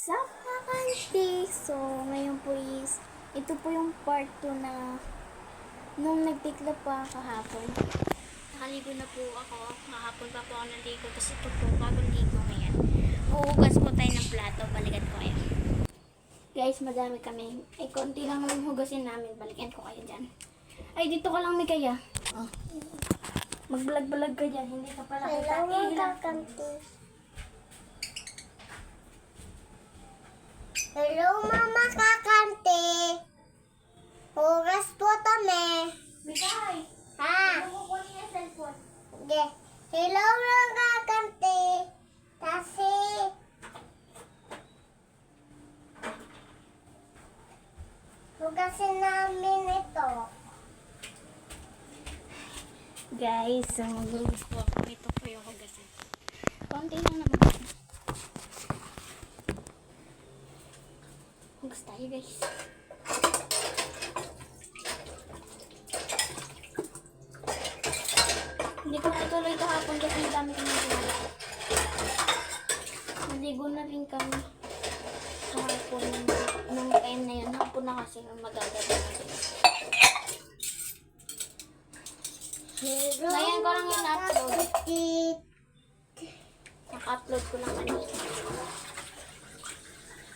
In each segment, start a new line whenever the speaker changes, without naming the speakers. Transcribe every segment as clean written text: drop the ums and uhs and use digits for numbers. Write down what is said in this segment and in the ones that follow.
Sup, kakanti? So, ngayon po is, ito po yung part 2 na nung nagtikla pa kahapon. Nakaligo na po ako. Kahapon pa po ako naligo. Tapos ito po, bagong ligo ngayon. Huhugas po tayo ng plato. Balikan ko kayo. Guys, madami kami. Ay, konti lang naman hugasin namin. Balikan ko kayo dyan. Ay, dito ka lang may kaya. Oh. Magbalag-balag ka dyan. Hindi ka pala kita.
Hello, kakanti. Hello, mama kakanti. Hugas po kami.
Bigay!
Ha?
Ano ko niya cellphone?
Hindi. Hello, mga kakanti. Kasi, hugasin namin ito.
Guys, so maghugas po ako. Ito po yung hugasin. Konti lang naman. Hugas tayo, guys. Hindi ko natuloy kahapon kasi ang dami kami ginawa. Naligo na rin kami kahapon nung time na yun. Hapon na kasi nung magagabi na rin.
Hello,
Ngayon ko lang yung upload.
kakanti.
Naka-upload ko lang kanina.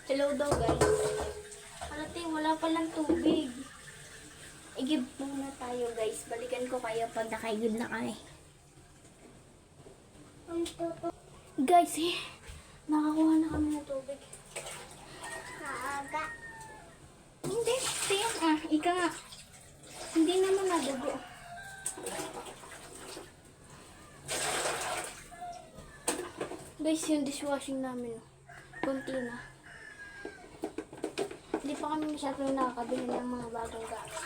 Hello daw, guys. Halate, wala palang tubig. I-give muna tayo, guys. Balikan ko kayo pag naka-give na kami. Guys, nakakuha na kami ng tubig.
Kaaga.
Hindi, tiyan. Ika nga. Hindi naman nadugo. Guys, yung dishwashing namin, konti na. Hindi pa kami masyadong nakakabili ng mga bagong gamit.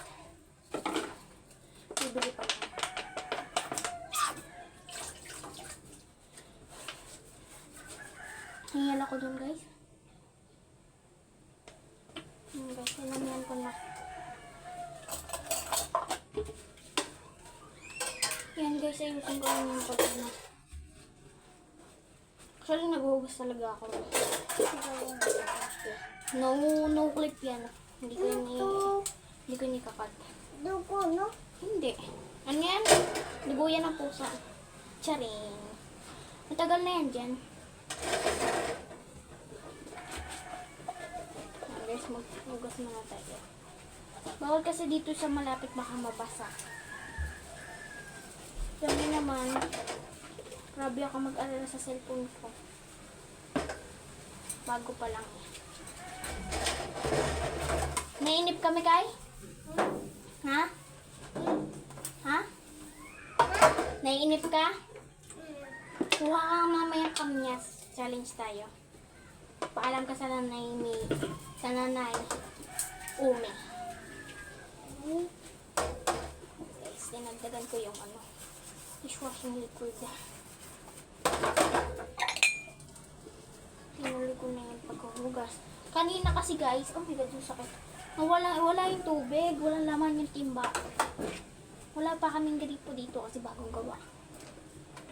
Bibili pa kami. Hingil ako dun, guys. Guys, alam ko na. Yan, guys, ayusin ko lang yung pagkano. Actually, naghuhugas talaga ako. No clip yan. Hindi ko nikakat.
Dugo, no?
Hindi. Ano yan? Dugo yan ang pusa. Charing. Matagal na yan dyan. Guys, maghugas muna tayo. Bawal kasi dito sa malapit baka mabasa. Sabi naman, grabe ako mag-alala sa cellphone ko. Bago pa lang. Nainip kami, Kai? Ha? Ha? Naiinip ka? Kuha ka mamayang kamyas. Challenge tayo. Paalam ka sa nanay Umi. Guys, dinagdagan ko yung dishwashing liquid. Tinuli ko na yung paghuhugas. Kanina kasi, guys, oh my god, yung sakit. Wala yung tubig, walang laman yung timba. Wala pa kaming gripo dito kasi bagong gawa.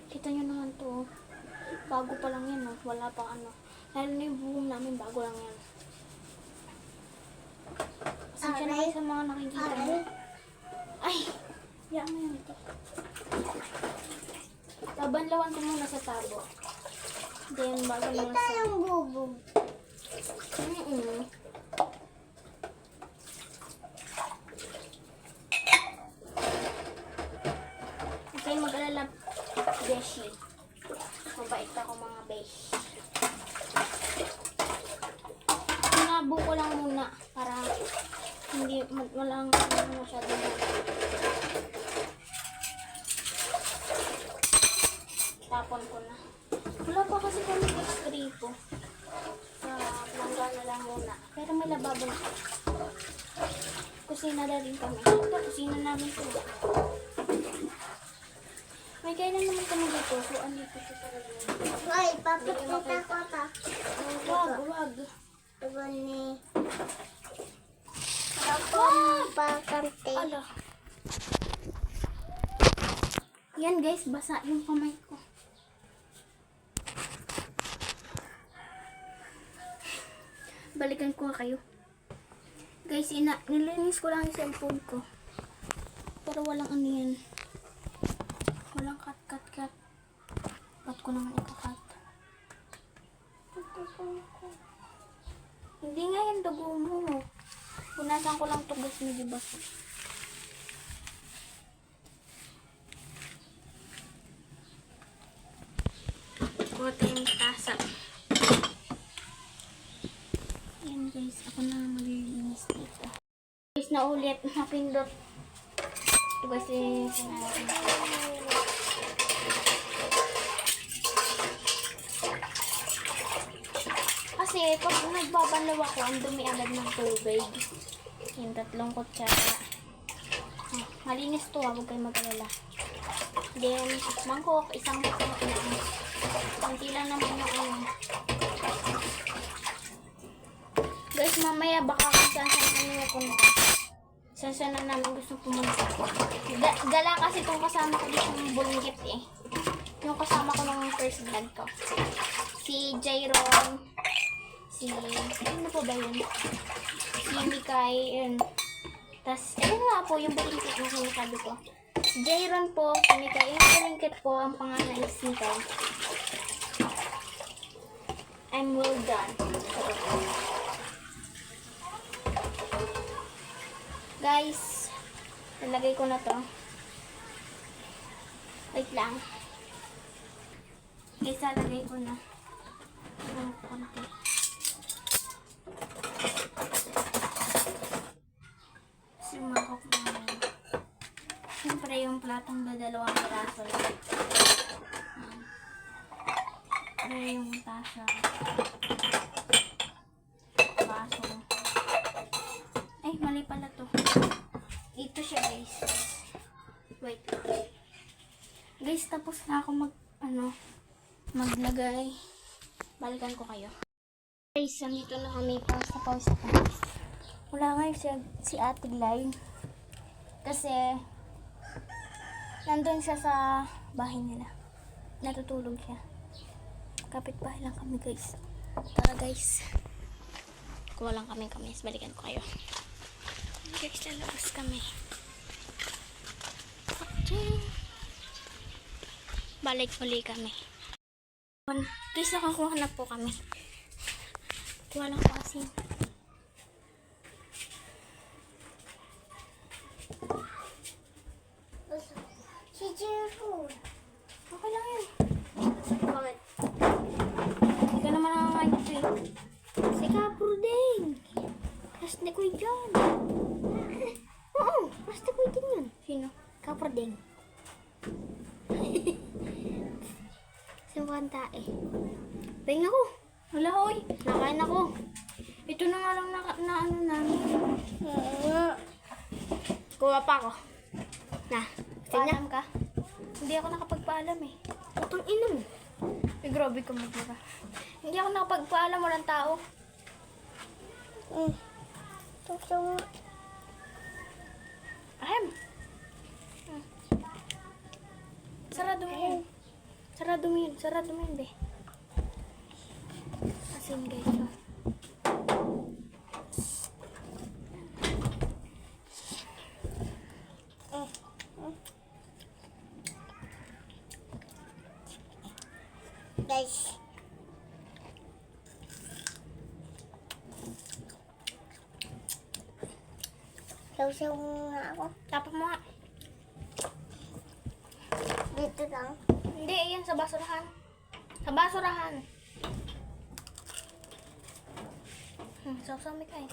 Kita nyo naman to. Bago pa lang yan, no? Wala pa Lalo na yung buhong namin, bago lang yan. Pasensya na kayo sa mga nakikita mo. Ay! Yan mo yan ito. Laban-lawan ko muna sa tabo. Then, bago muna
Ito
sa...
yung bubog.
Okay, mag-alala, beshi. Mabait ako mga beshi. Sinabo ko lang muna para hindi walang masyadong tapon ko na. Wala pa kasi kami gripo. Langga na lang muna. Pero may lababo na. Kusina na rin kami. Ito, kusina namin ito. May kailan naman kami dito. So, andito siya talaga.
Hoy, papakita ko ta.
Wag.
Dugo ni... Ako, kakanti.
Ala. Yan guys, basa yung kamay ko. balikan ko nga kayo. Guys, nilinis ko lang yung cellphone ko. Pero walang ano yan. Walang cut. Ba't ko naman ikakat? Hindi nga yan dugo mo. Punasan ko lang tugos mo, diba? Kuha yung tasa. Yan guys, ako na maglilinis dito. Guys, naulit, napindot. Ito guys, sinabi. Kasi pag nagbabalaw ako, ang dumi agad ng tubig. Yung 3 kutsara. Malinis to, huwag kayo mag-alala. Then, mangkok, isang mangkok na. Kunti lang naman yung ano. Guys, mamaya baka kung saan kami mapunta. Saan na namin gusto pumunta. Gala kasi itong kasama ko dito ng Bulngit eh. Yung kasama ko ng first vlog ko. Si Jairon. Ano po ba yun? Si Mikay. Yun. Tapos, ayun nga po yung Bulngit na sinasabi ko. Si Jairon po, si Mikay. Yung Bulngit po, ang pangalan is Mikay. I'm well done. Guys, nalagay ko na to. Wait lang. Guys, nalagay ko na. Konti. Sumangkok na yun. Siyempre, yung platong dalawang piraso. Yung tasa. Baso. Ay, mali pala to. Ito siya, guys. Wait. Guys, tapos na ako maglagay. Balikan ko kayo. Guys, nandito na kami. Pause ako. Wala ngayon si Ate Glay. Kasi, nandun siya sa bahay nila. Natutulog siya. Kapit-bahay lang kami, guys. Tara, guys. Kuha lang kami. Balikan ko kayo. Guys, lalabas kami. Balik muli kami. Guys, nakakuha na po kami. Kuha lang po kasi.
Si Jero.
Okay lang yun.
Bakit?
Hindi ka naman nakakain ito eh. Si Kapurdeng. Pasti ko dyan. Oo, pasti ko dyan yun. Sino? Kapurdeng. Sino kanta eh? Tingnan ako. Wala hoy. Nakain ako. Ito na nga lang na ano namin. Kuha pa ako. Na. Paalam ka. Hindi ako nakapagpaalam eh. Itong ina mo. Ay, grabe ka magmura. Hindi ako nakapagpaalam. Walang tao.
Tutong.
Ahem. Sarado mo yun. Sarado mo yun, be. Asin, guys. Oh.
Guys. Sausaw nga ako.
Tapos mo nga.
Dito lang.
Hindi, yan sa basurahan. Sa basurahan. Sausami ka eh.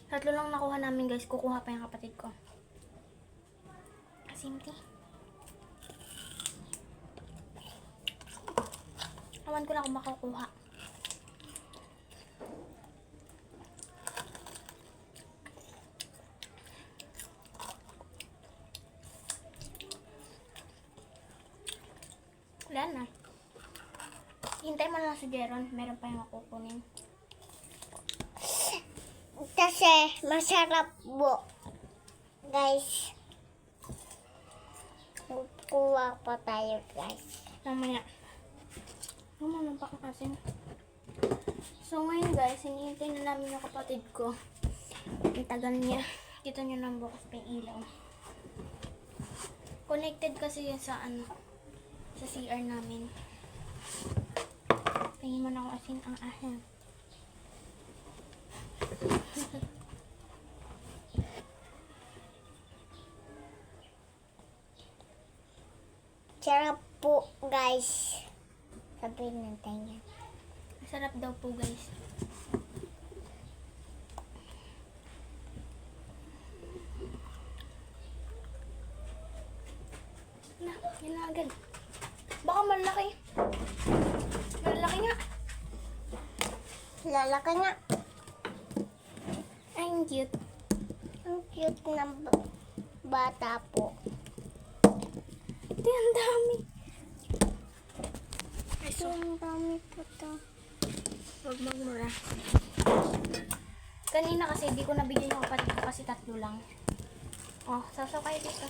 Tatlo lang nakuha namin, guys. Kukuha pa yung kapatid ko. Asimti. Awan ko lang kung makakuha. Wala na. Hintay mo lang si Jeron. Meron pa yung makukunin.
Tapos Kasi masarap po. Guys. Kuha pa tayo guys.
Mamaya. Naman pa asin. So ngayon guys, hinihintay na namin yung kapatid ko. Ang tagal niya. Kita nyo nang bukas pa yung ilaw. Connected kasi yan sa sa CR namin. Tingin mo na ako asin ang asin.
Sarap po guys. Sabihin natin yan.
Masarap daw po guys. Na, yan na agad. Baka malaki. Malaki nga.
Lalaki nga.
Ay, ang cute.
Ang cute ng bata po.
Ito, ang dami. Ay,
So, ang dami po to.
huwag magmura. Kanina kasi di ko nabigyan yung kapatid ko kasi 3 lang. Oh, sausaw kayo dito.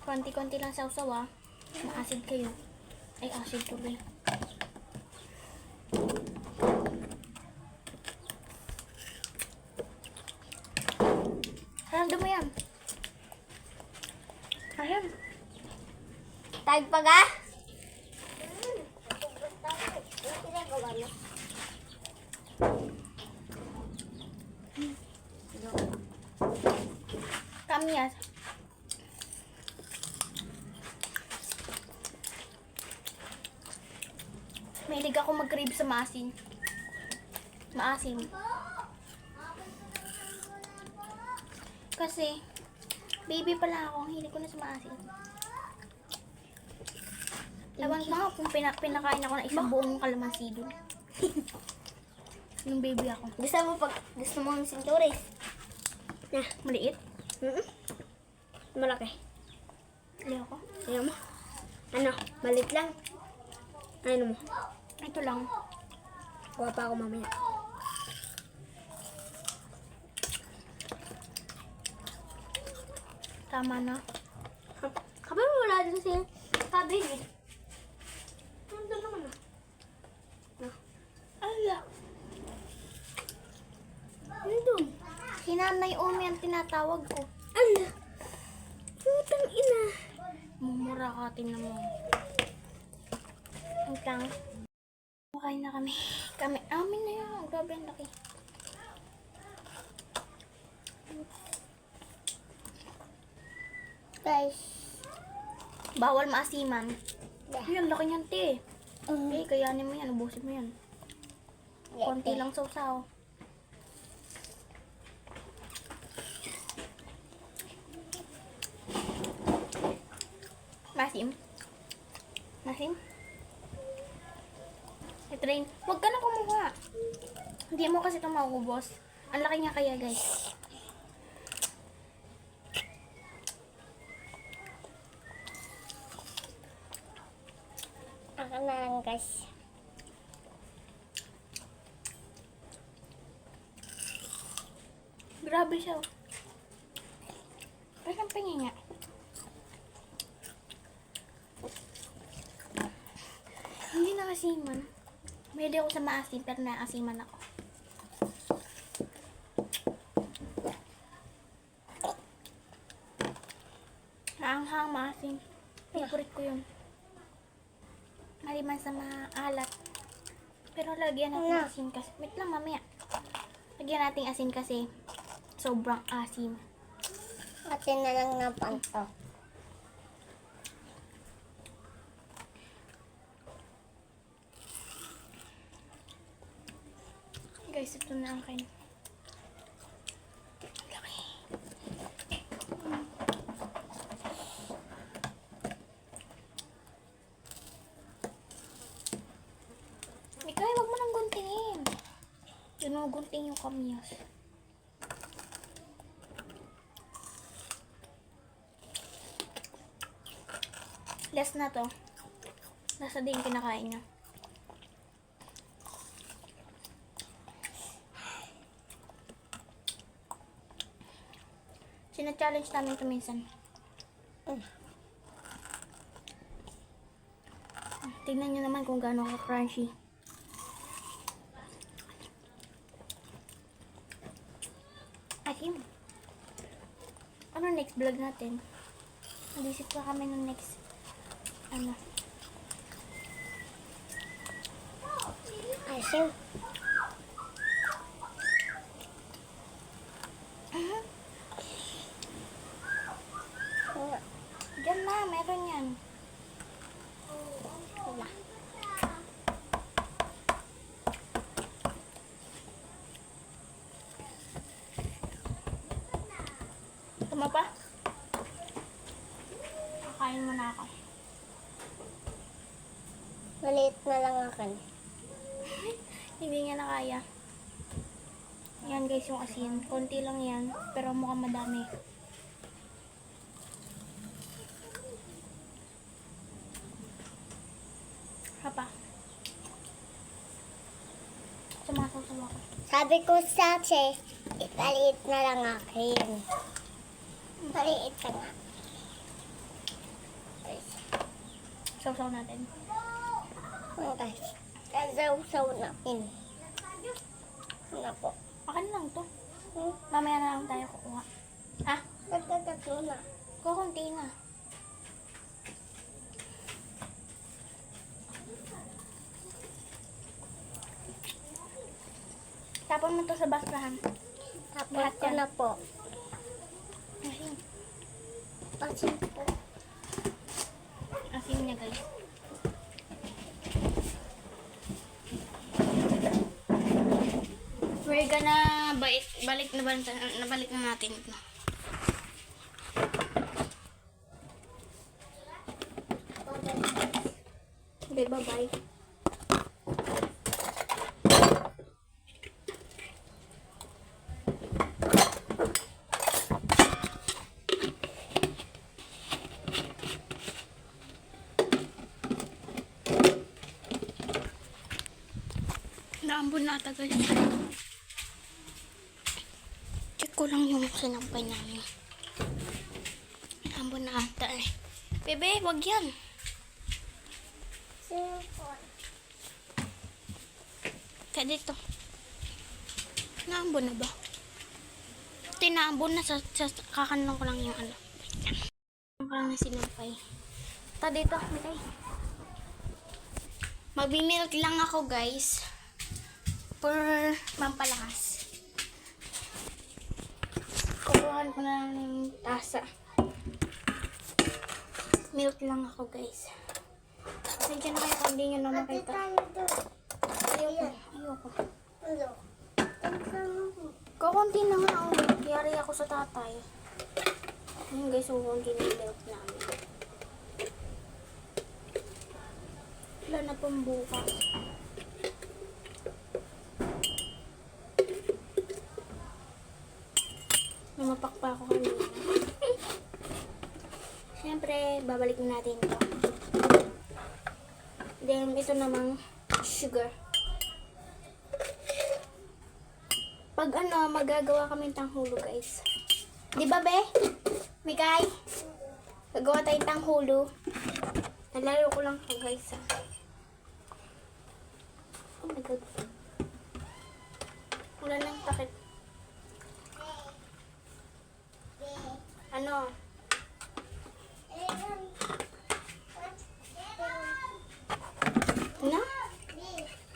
Konti-konti lang sausaw ah. Ma-acid kayo. Ay, acid tuloy. Alam mo yan. Ayun.
Tag pa ga?
Kamyas. Mahilig ako mag-crave sa maasin. Maasim. Kasi, baby pala ako. Ang hilig ko na sa maasin. Ewan ko nga kung pinakain ako ng isang buong kalamansi doon. Nung baby ako.
Gusto mo ng sinturis?
Na, maliit.
Malaki.
Hindi ako.
Ayaw mo? Ano? Malit lang. Ano mo?
Ito lang.
Kuha pa ako mamaya.
Tama na.
Kapag wala din siya cabbage. Nandun naman na.
Ala. Nandun. Si Nanay Omi ang tinatawag ko.
Ala. Putang ina.
Mumura ka, tingnan mo. Wait lang. Makain na kami. Amin na yun. Grabe ang laki.
Guys.
Bawal maasiman.
Yeah.
Ay, ang laki niyan, te. Okay, kayanin mo yan. Ubusin mo yan. Konti lang sausaw. Masim? Masim? Ito rin. Huwag ka na kumuha. Hindi mo kasi ito maubos. Ang laki niya kaya, guys.
Ako na lang guys.
Grabe siya. Oh. Parang pingin nga. Hindi na asiman. Pwede ako sa maasim, pero naasiman ako. Naanghang maasim. Favorite ko yun. Maliban sa maalat. Pero lagyan natin asin kasi. Wait lang, mamaya. Lagyan natin asin kasi sobrang asim.
Atin na lang ng panto.
Guys, ito na ang kain. Laki. Ikaw, wag mo nang guntingin. Ginugunting yung kamyas. Last na to. Last na din kinakain niya. Sina-challenge namin ito minsan. Tingnan nyo naman kung gaano ka-crunchy. Akim. Ano next vlog natin? Nag-isip pa kami ng next. Ano?
Asim.
Diyan na, meron yan.
Wala.
Tama pa? Kakain mo na ako.
Maliit na lang akin.
Hindi niya na kaya. Yan guys yung asin. Konti lang yan. Pero mukhang madami. Hapa. Sumasaw-saw ako.
Sabi ko sa maliit na lang akin. Maliit ka nga.
Saw-saw natin.
Oh, guys. Kasaw-saw namin. Ano po?
Akin lang to. Mamaya na lang tayo kukuha. Ha?
Tatlo na.
Kukunti na. Tapon mo to sa basurahan.
Tapos
Lahat
ko
yan.
na po.
Asin.
Asin po.
Asin niya guys. We're gonna nabalik na natin ito. Okay, bye-bye. Naambon na ata guys. Check ko lang yung sinampay namin. Naambon na ata eh. Bebe, wag yan. Kaya dito. Naambon na ba? Tinaambon na sa kakanlang ko lang yung ano. Ang lang na sinampay. Ta dito, okay. Magbi-milk lang ako guys. For mampalakas. Kukuhaan ko na ng tasa. Milk lang ako guys. Nandiyan na kayo kung hindi nyo na makita. Ayoko. Kukunti na nga ako. Yari ako sa tatay. Ayun guys, kukunti na yung milk namin. Wala na pong bukas. Namapak pa ako kanina. Siyempre, babalik na natin ito. Then, ito namang sugar. Pag ano, magagawa kami ng tanghulo, guys. Di ba, be? Mikay? Gagawa tayong tanghulo. Nalaro ko lang ito, guys. Oh my God. Wala nang takip. Ano? No?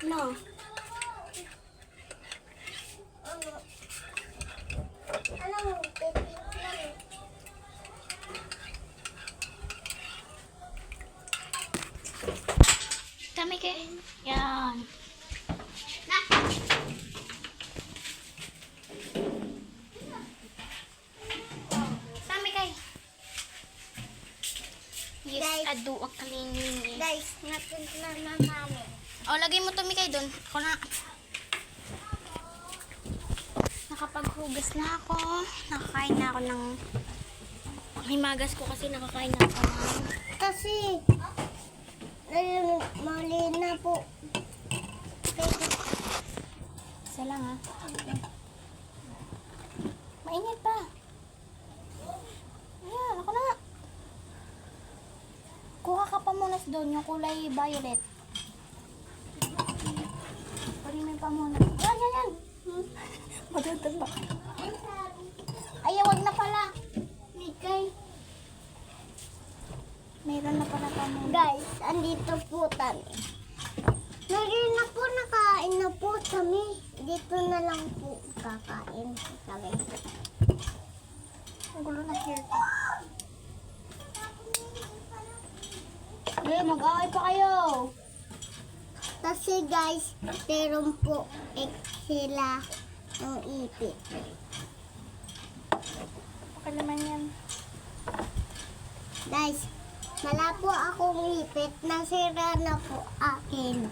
No. Dami kayo. Yan. Dami kayo. Yes,
Guys.
adu ang kalinis.
Guys, napunta na namin.
O, lagay mo to, Mikay, doon. Ako na. Nakapaghugas na ako. Nakakain na ako ng... Himagas ko kasi nakakain na ako ng...
Kasi, mali na po.
Isa lang, ha? Mainit pa. pamunas doon, yung kulay violet. Kunin mo yung pamunas. Yan. Madadala. Ay, wag na pala. Mikay. Meron na pala pamunas.
Guys, andito po kami. Meron na po, nakain na po kami. Dito na lang po kakain kami.
Ang gulo na hair ko. Mag-away pa kayo.
Kasi guys, meron po sila ng ipit.
Okay naman yan.
Guys, wala po akong ipit. Nasira na po akin.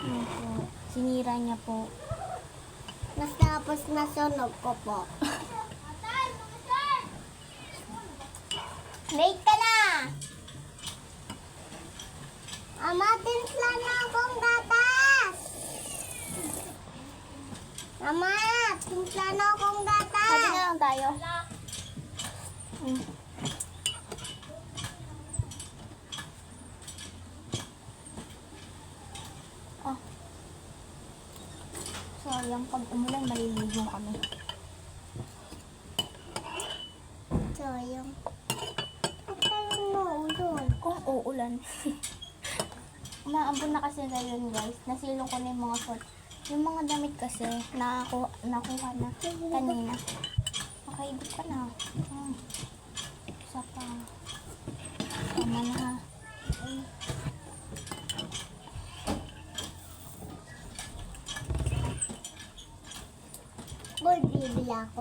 Ano po? Sinira niya po.
Tapos nasunog ko po. Late ka na! Ama, timpla na akong gatas! Ama, timpla na akong gatas!
Sabi na lang tayo. Oh. Sayang, pag umulan, maliligo kami.
Sayang. At tayo naulan.
Kung uulan. Umaambon na kasi ngayon, guys. Nasilong ko na yung mga short. Yung mga damit kasi, nakuha na kanina. Makaibot ka na. Isa pa. Tama na ha.
Gold bibili ako.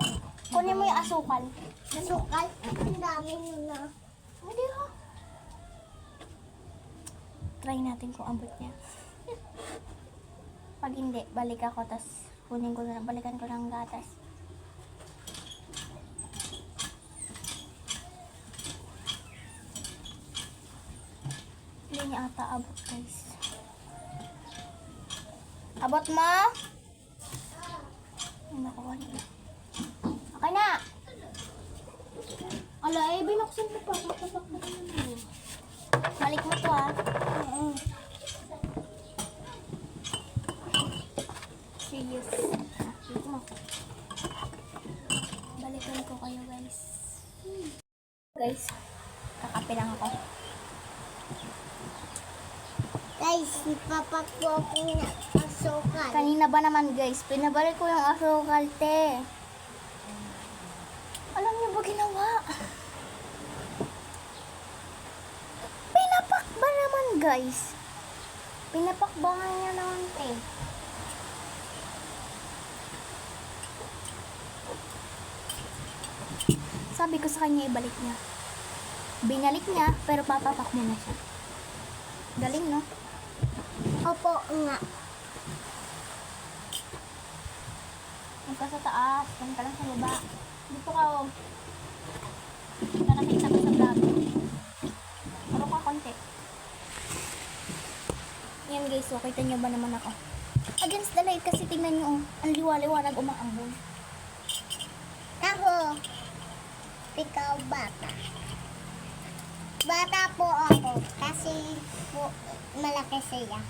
Kunin mo yung asukal.
Nasukal? Ang dami nyo na.
Hindi ha. Try natin kung abot niya. Pag hindi, balik ako, tas balikan ko ng gatas. Hindi niya ata abot, guys. Abot mo? Ay, nakuha niya. Okay na! Ala, binuksan mo pa. Papapak na naman. Balik mo to ah. Serious. Balik mo. Balikan ko kayo, guys. Guys, kakape lang ako.
Guys, ipapakpo ako na asukal.
Kanina ba naman, guys, pinabalik ko yung asukal, te. Alam niyo ba ginawa? Pinapak ba naman, guys? Pinapakbangan niya naman, te. Sabi ko sa kanya, ibalik niya. Binalik niya, pero papapak mo na siya. Galing, no?
Opo nga.
Huwag ka sa taas, huwag ka lang sa baba. Dito ka, oh. Para nakita ko sa vlog. Paro ka konti. Yan guys, so kita nyo ba naman ako? Against the light kasi tingnan nyo, oh. Ang liwa-liwanag umaambon.
Ako, ikaw bata. Bata po ako kasi po malaki siya.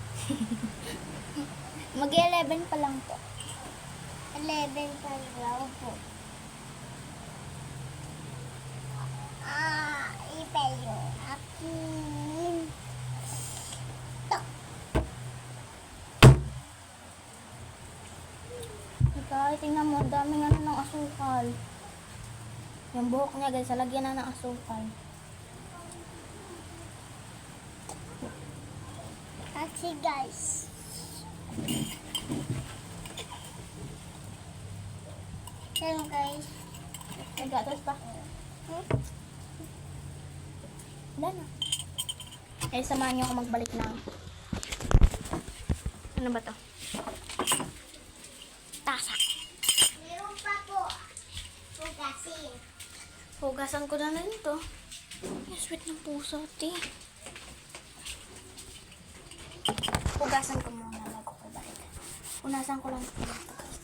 Mag-11 pa lang po.
11 pa lang po. Iba yung akin. To.
Ikaw, tingnan mo, ang daming ano ng asukal. Yung buhok niya guys, lagyan na ng asukal.
Kasi guys, yan guys.
May gatas pa. Wala na. Eh, samahan niyo ako magbalik na. Ano ba to? Tasa.
Meron pa po. Hugasin.
Hugasan ko na rin to. Ang sweet ng puso, te. Hugasan ko muna bago ko balik. Unasan ko lang ito.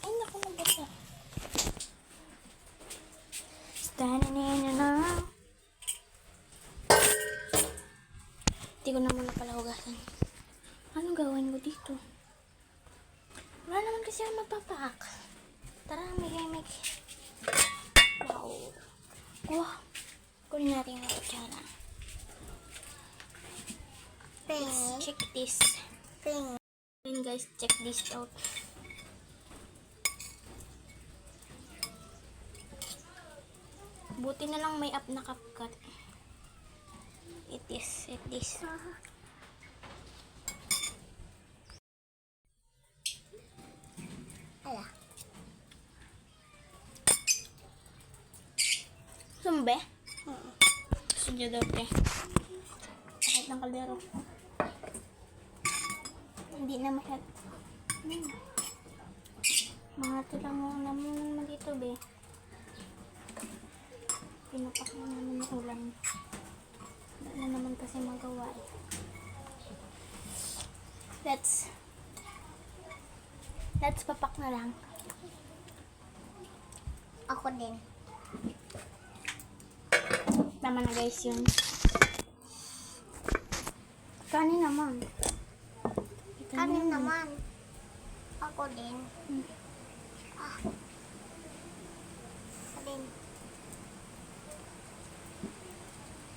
Ay, naku, nabasa. Standing in and out. Hindi ko na muna Tara, may. Wow. Wow. Kunin natin yung kutsara. Let's check this. And guys, check this out. Buti na lang may up na CapCut. It is.
Ala.
Sumbe? Gusto niyo daw, te. Kahit ng kaldero. Hindi na masyad. Mga tilang mo naman dito, be. Pinapak na namin yung ulam. Wala naman kasi magawa eh. Let's papak na lang.
Ako din.
Tama na guys yun. Kanin naman.
Kanin naman. Ako din.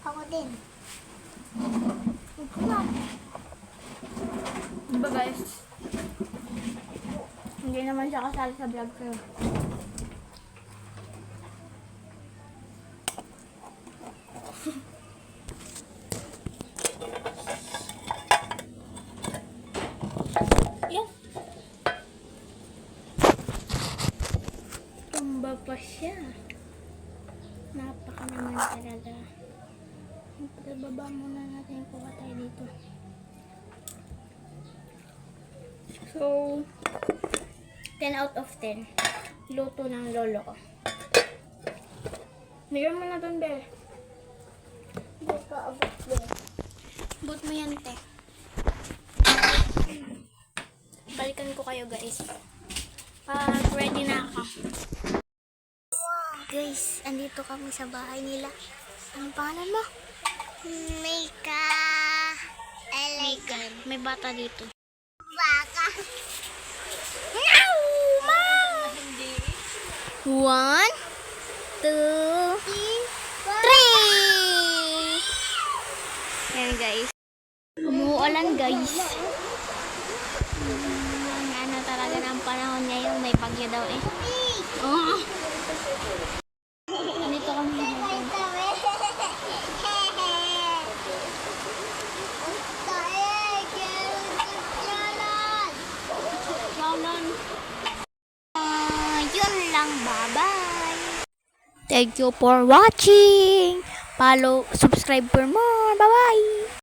Ako din.
Diba guys? Hindi naman siya kasali sa vlog ko. Yan. Tumba pa siya. Napaka naman talaga. Baba muna natin yung kuha tayo dito. So, 10 out of 10. Luto ng lolo ko. Bigyan mo na doon, Bel.
Hindi ko abot din.
Boot mo yan, te. Balikan ko kayo, guys. Pag ready na ako. Guys, andito kami sa bahay nila. Anong pangalan mo?
Mika.
Mika. May bata dito.
Baka.
No! Ma! Hindi. 1, 2, 3! Yan, guys. Umuulan, guys. Ano talaga ng panahon ngayon. May bagyo daw eh. Oh. Dito kami. Yun lang, bye-bye. Thank you for watching. Follow, subscribe for more. Bye-bye.